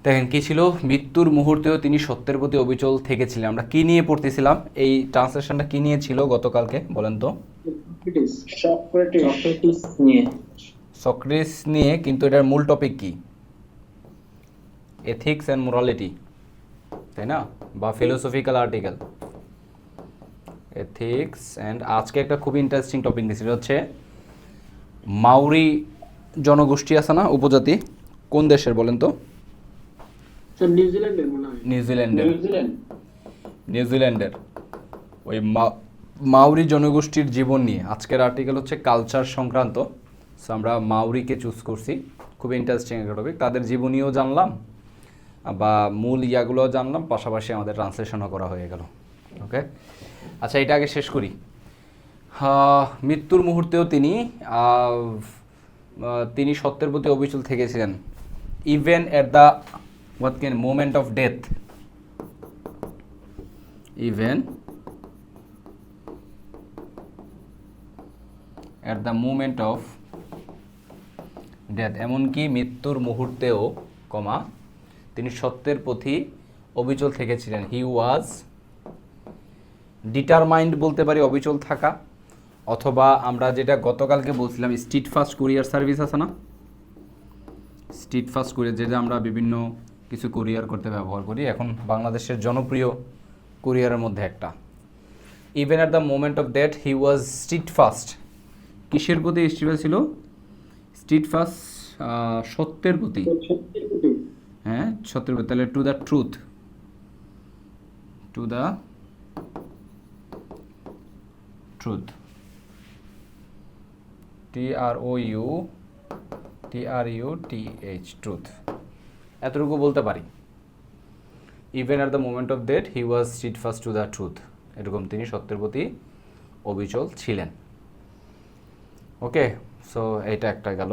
দেখেন কি ছিল, মৃত্যুর মুহূর্তেও তিনি সত্যের প্রতি অবিচল থেকেছিলেন। আমরা কি নিয়ে পড়তেছিলাম, এই ট্রান্সলেশনটা কি নিয়ে ছিল গতকালকে বলেন তো? সক্রেটিস নিয়ে। সক্রেটিস নিয়ে, কিন্তু এটার মূল টপিক কি? এথিক্স অ্যান্ড মোরালিটি, তাই না? বা ফিলোসফিক্যাল আর্টিকেল, এথিক্স অ্যান্ড। আজকে একটা খুবই ইন্টারেস্টিং টপিক নিয়েছিল, হচ্ছে মাউরি জনগোষ্ঠী আছে না, উপজাতি, কোন দেশের বলেন তো? নিউজিল্যান্ডের মনে হয়। নিউজিল্যান্ডের। নিউজিল্যান্ডের ওই মাউরি জনগোষ্ঠীর জীবন নিয়ে আজকের আর্টিকেল হচ্ছে কালচার সংক্রান্ত। সো আমরা মাউরিকে চুজ করছি, খুব ইন্টারেস্টিং একটা টপিক। তাদের জীবনীও জানলাম বা মূল ইয়াগুলোও জানলাম, পাশাপাশি আমাদের ট্রান্সলেশনও করা হয়ে গেল। ওকে, আচ্ছা এটা আগে শেষ করি। মৃত্যুর মুহূর্তেও তিনি সত্যের প্রতি অবিচল থেকেছিলেন। Even at the what can moment of death, even at the moment of death, এমনকি মৃত্যুর মুহূর্তেও কমা তিনি সত্যের প্রতি অবিচল থেকেছিলেন। হি ওয়াজ ডিটারমাইন্ড বলতে পারি অবিচল থাকা, অথবা আমরা যেটা গতকালকে বলছিলাম স্ট্রিট ফাস্ট কুরিয়ার সার্ভিস আছে না, স্ট্রিট ফাস্ট কুরিয়ার, যেটা আমরা বিভিন্ন কিছু কুরিয়ার করতে ব্যবহার করি, এখন বাংলাদেশের জনপ্রিয় কুরিয়ারের মধ্যে একটা। Even at the moment of death he was street fast. কিসের প্রতি স্ট্রিট ছিল? স্ট্রিট ফাস্ট, সত্যের প্রতি। হ্যাঁ, সত্যের প্রতি। তাহলে to the truth, to the truth, TROUTH, truth, এতটুকু বলতে পারি। Even at the moment of death he was street fast to the truth, এরকম তিনি সত্যের প্রতি অবিচল ছিলেন। ওকে, সো এইটা একটা গেল।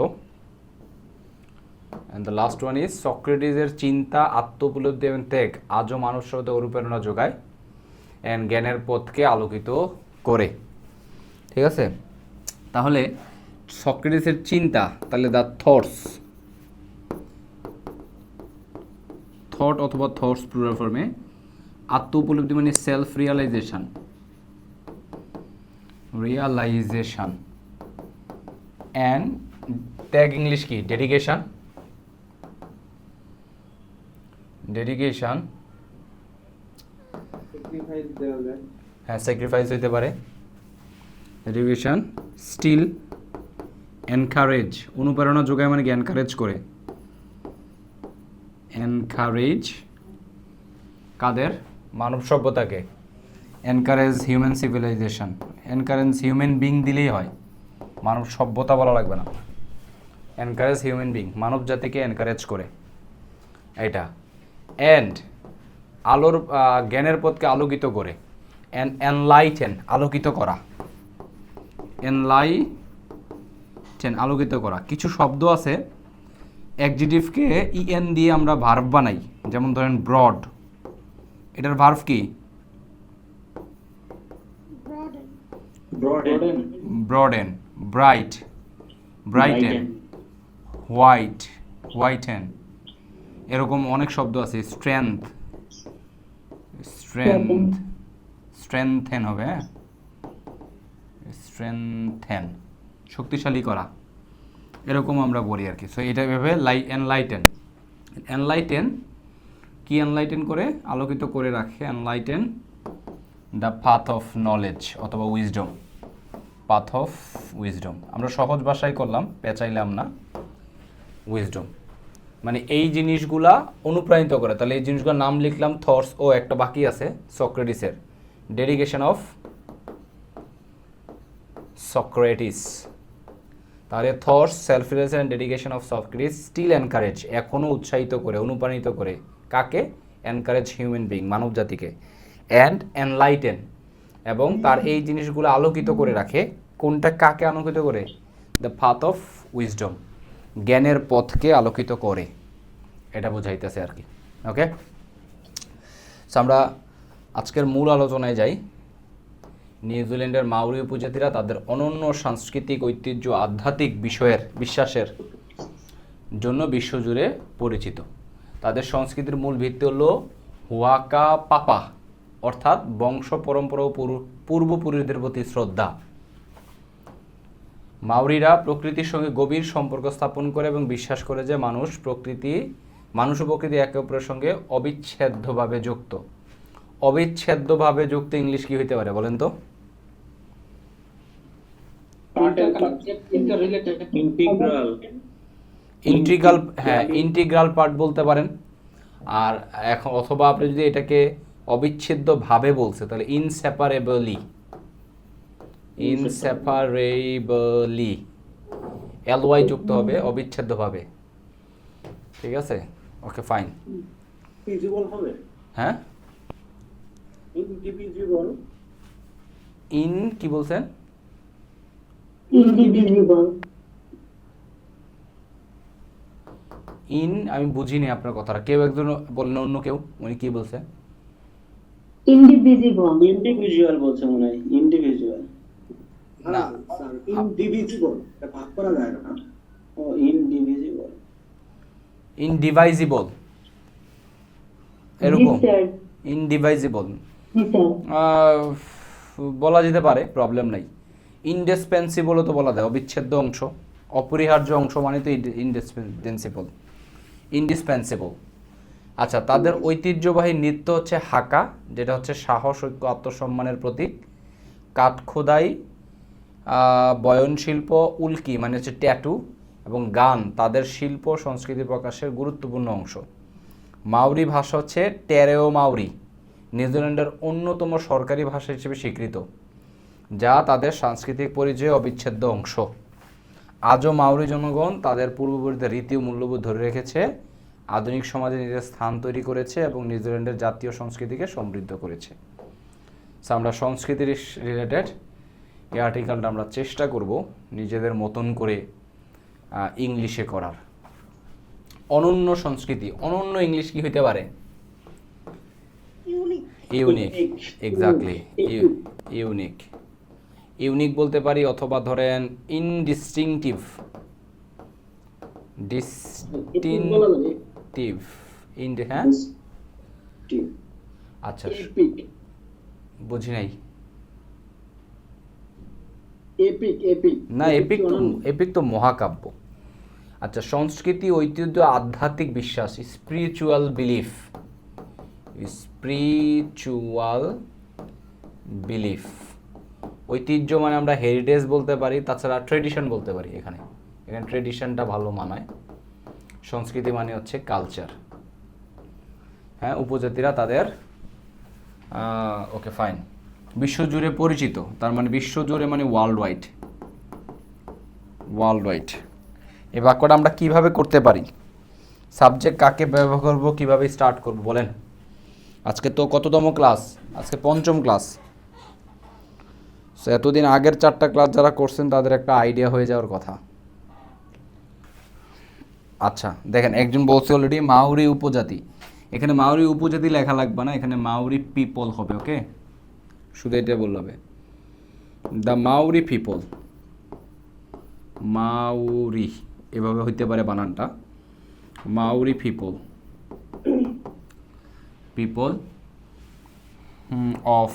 And the last one is সক্রেটিসের চিন্তা, আত্মোপলব্ধি এবং ত্যাগ আজও মানুষ সাথে অনুপ্রেরণা যোগায় অ্যান্ড জ্ঞানের পথকে আলোকিত করে। ঠিক আছে, তাহলে সক্রেটিসের চিন্তা, তাহলে দ্য থট অথবা থটস প্লুরাল ফর্মে। আত্ম-উপলব্ধি মানে সেলফ রিয়ালাইজেশন, অ্যান্ড ত্যাগ ইংলিশ কি? ডেডিকেশন, হ্যাঁ স্যাক্রিফাইস হইতে পারে। ডেডিকেশন, স্টিল, এনকারেজ, অনুপ্রেরণা যোগায় মানে কি? এনকারেজ করে। এনকারেজ কাদের? মানব সভ্যতাকে। Encourage human civilisation, encourage human being দিলেই হয়, মানব সভ্যতা বলা লাগবে না। এনকারেজ হিউম্যান বিং, মানব জাতিকে এনকারেজ করে এটা। অ্যান্ড আলোর জ্ঞানের পথকে আলোকিত করে। এনলাইটেন, আলোকিত করা। এনলাইটেন, আলোকিত করা। কিছু শব্দ আছে অ্যাডজেক্টিভকে ইএন দিয়ে আমরা ভার্ব বানাই, যেমন ধরেন ব্রড, এটার ভার্ব কি? ব্রডেন, ব্রাইট, ব্রাইটেন, হোয়াইটেন, এরকম অনেক শব্দ আছে। স্ট্রেংথেন হবে, হ্যাঁ, স্ট্রেংথেন, শক্তিশালী করা, এরকম আমরা বলি আর কি। সো এটা ভেবে এনলাইটেন কি? এনলাইটেন করে, আলোকিত করে রাখে। Enlighten the path of knowledge অথবা উইজডম, পাথ অফ উইজডম। আমরা সহজ ভাষায় করলাম, পেঁচাইলাম না। উইজডম মানে এই জিনিসগুলা অনুপ্রাণিত করে। তাহলে এই জিনিসগুলোর নাম লিখলাম, থটস। ও একটা বাকি আছে সক্রেটিসের, ডেডিকেশন অফ সক্রেটিস। তাহলে thoughts, self realization, dedication of Socrates still encourage, এখনও উৎসাহিত করে, অনুপ্রাণিত করে কাকে? এনকারেজ হিউম্যান বিং, মানব জাতিকে। অ্যান্ড এনলাইটেন, এবং তার এই জিনিসগুলো আলোকিত করে রাখে। কোনটা? কাকে আলোকিত করে? দ্য পাথ অফ উইজডম, জ্ঞানের পথকে আলোকিত করে, এটা বোঝাইতেছে আর কি। ওকে, সো আমরা আজকের মূল আলোচনায় যাই। নিউজিল্যান্ডের মাউরি উপজাতিরা তাদের অনন্য সাংস্কৃতিক ঐতিহ্য, আধ্যাত্মিক বিষয়ের বিশ্বাসের জন্য বিশ্বজুড়ে পরিচিত। তাদের সংস্কৃতির মূল ভিত্তি হলো হুয়াকা পাপা, অর্থাৎ বংশ পরম্পরা ও পূর্বপুরুষদের প্রতি শ্রদ্ধা। মাওরিরা প্রকৃতির সঙ্গে গভীর সম্পর্ক স্থাপন করে এবং বিশ্বাস করে যে মানুষ ও প্রকৃতি একে অপরের সঙ্গে অবিচ্ছেদ্যভাবে যুক্ত। অবিচ্ছেদ্যভাবে যুক্ত ইংলিশ কি হইতে পারে বলেন তো? ইন্টিগ্রাল, হ্যাঁ ইন্টিগ্রাল পার্ট বলতে পারেন। আর এখন অথবা আপনি যদি এটাকে অবিচ্ছেদ্যভাবে বলছে তাহলে ইনসেপারেবলি এলওয়াই যুক্ত হবে অবিচ্ছেদ্যভাবে। ঠিক আছে, ওকে ফাইন। হ্যাঁ ইন কি বলছেন? ইন আমি বুঝিনি আপনার কথাটা, কেউ একজন বললেন, অন্য কেউ, উনি কি বলছে? ইন্ডিভিজুয়াল বলছে মনে হয়, ইন্ডিভিজুয়াল না, স্যার ইনডিভিজিবল, এটা ভাগ করা যায় না। ও ইনডিভিজুয়াল, ইনডিভাইজিবল, এরকম ইনডিভাইজিবল বলা যেতে পারে, প্রবলেম নাই। ইনডিসপেন্সিবলও তো বলা যায়, অবিচ্ছেদ্য অংশ, অপরিহার্য অংশ মানে তো ইন্ডিসপেন্সিবল। আচ্ছা, তাদের ঐতিহ্যবাহী নৃত্য হচ্ছে হাকা, যেটা হচ্ছে সাহস, ঐক্য, আত্মসম্মানের প্রতীক। কাঠখোদাই, বয়নশিল্প, উল্কি মানে হচ্ছে ট্যাটু, এবং গান তাদের শিল্প সংস্কৃতি প্রকাশের গুরুত্বপূর্ণ অংশ। মাউরি ভাষা হচ্ছে টেরেও মাউরি, নিউজিল্যান্ডের অন্যতম সরকারি ভাষা হিসেবে স্বীকৃত, যা তাদের সাংস্কৃতিক পরিচয়ের অবিচ্ছেদ্য অংশ। আজও মাউরি জনগণ তাদের পূর্ববর্তীদের রীতি ও মূল্যবোধ ধরে রেখেছে, আধুনিক সমাজে নিজের স্থান তৈরি করেছে এবং নিউজিল্যান্ডের জাতীয় সংস্কৃতিকে সমৃদ্ধ করেছে। সো আমরা সংস্কৃতির রিলেটেড এই আর্টিকেলটা আমরা চেষ্টা করব নিজেদের মতন করে ইংলিশে করার। অনন্য সংস্কৃতি, অনন্য ইংলিশ কি হইতে পারে? Unique, exactly, unique. ইউনিক বলতে পারি, অথবা ধরেন ইনডিস্টিংটিভ, ডিস্টিংটিভ, হ্যাঁ আচ্ছা বুঝি নাই। না, এপিক তো মহাকাব্য। আচ্ছা, সংস্কৃতি, ঐতিহ্য, আধ্যাত্মিক বিশ্বাস, স্পিরিচুয়াল বিলিফ। ঐতিহ্য মানে আমরা হেরিটেজ বলতে পারি, তাছাড়া ট্রেডিশন বলতে পারি। এখানে ট্রেডিশনটা ভালো মানায়। সংস্কৃতি মানে হচ্ছে কালচার। হ্যাঁ, উপজাতিরা তাদের ওকে ফাইন, বিশ্বজুড়ে পরিচিত, তার মানে বিশ্বজুড়ে মানে ওয়ার্ল্ড ওয়াইড। এই বাক্যটা আমরা কিভাবে করতে পারি? সাবজেক্ট কাকে ব্যবহার করব, কিভাবে স্টার্ট করব বলেন? আজকে তো কততম ক্লাস? আজকে 5ম ক্লাস। সো এতদিন আগের 4টা ক্লাস যারা করছেন তাদের একটা আইডিয়া হয়ে যাওয়ার কথা। আচ্ছা দেখেন, একজন বলছে অলরেডি মাউরি উপজাতি। এখানে মাউরি উপজাতি লেখা লাগবে না, এখানে মাউরি পিপল হবে। ওকে, শুধু এটা বললে হবে, দ্য মাউরি পিপল। মাউরি এভাবে হইতে পারে বানানটা, মাউরি পিপল অফ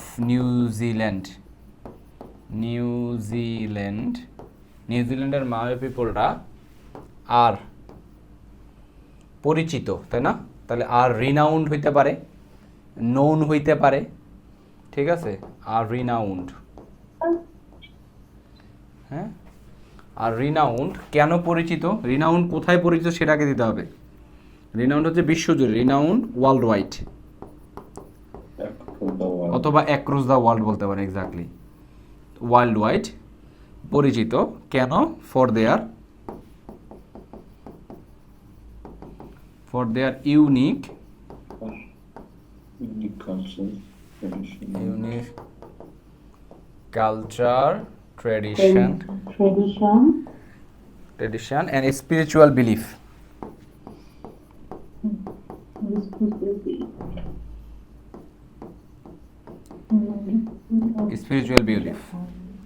নিউজিল্যান্ডের মাউরি পিপলরা আর পরিচিত, তাই না? তাহলে আর রিনাউন্ড হইতে পারে, নোন হইতে পারে, ঠিক আছে? আর রিনাউন্ড, হ্যাঁ, আর রিনাউন্ড কেন পরিচিত, রিনাউন্ড কোথায় পরিচিত সেটাকে দিতে হবে। রিনাউন্ড হচ্ছে বিশ্বজুড়ে, রিনাউন্ড ওয়ার্ল্ড ওয়াইড, অথবা অ্যাক্রস দ্য ওয়ার্ল্ড বলতে পারেন। এক্স্যাক্টলি, ওয়ার্ল্ড ওয়াইড পরিচিত। কেন? For their unique culture, tradition and spiritual belief.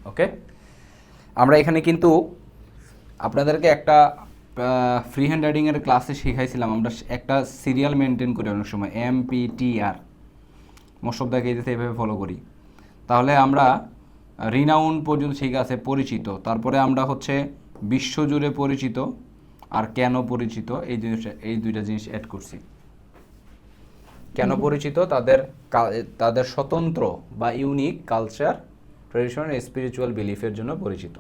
ওকে, আমরা এখানে কিন্তু আপনাদেরকে একটা ফ্রি হ্যান্ড রাইটিংয়ের ক্লাসে শিখাইছিলাম আমরা একটা সিরিয়াল মেনটেন করি অনেক সময় MPTR, most of the cases এইভাবে ফলো করি। তাহলে আমরা রিনাউন পর্যন্ত ঠিক আছে, পরিচিত, তারপরে আমরা হচ্ছে বিশ্বজুড়ে পরিচিত আর কেন পরিচিত, এই দুইটা জিনিস অ্যাড করছি। কেন পরিচিত? তাদের স্বতন্ত্র বা ইউনিক কালচার, ট্রেডিশন, স্পিরিচুয়াল বিলিফের জন্য পরিচিত।